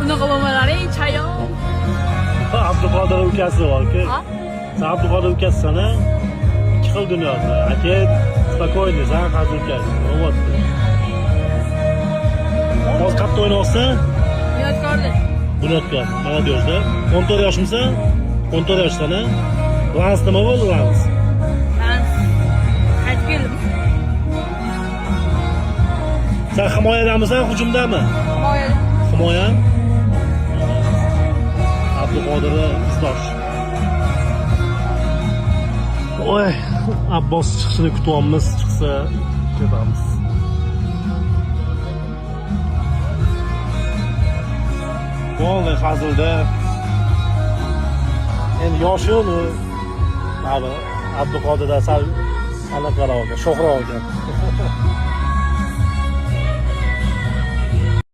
Bunaqa bo'lmalaring chayon. Abduqodir ukasi bor-ku. Sen Abduqodir ukasini 2 xil dunyoda. Aka, spokойно, sen hozir ukasi. Bo'lmadi. Hozir qattiq o'ynayapsan? Bunyodkorlik. Bunyodkor, молодежьda. 14 yoshmisan? 14 yoshdan, ha? Lans nima bo'ldi, Lans? Lans. Qaytib keldim. Sen himoyadamisan, hujumdami? Himoyada. Himoya? Abduqodir Istosh. Oy, Abbos chiqishini kutyapmiz, chiqsa ketamiz. Bo'ldi hazilda. Endi yoshi uni. Abi, Abduqodirda sal anaqa ekan, sho'xroq ekan.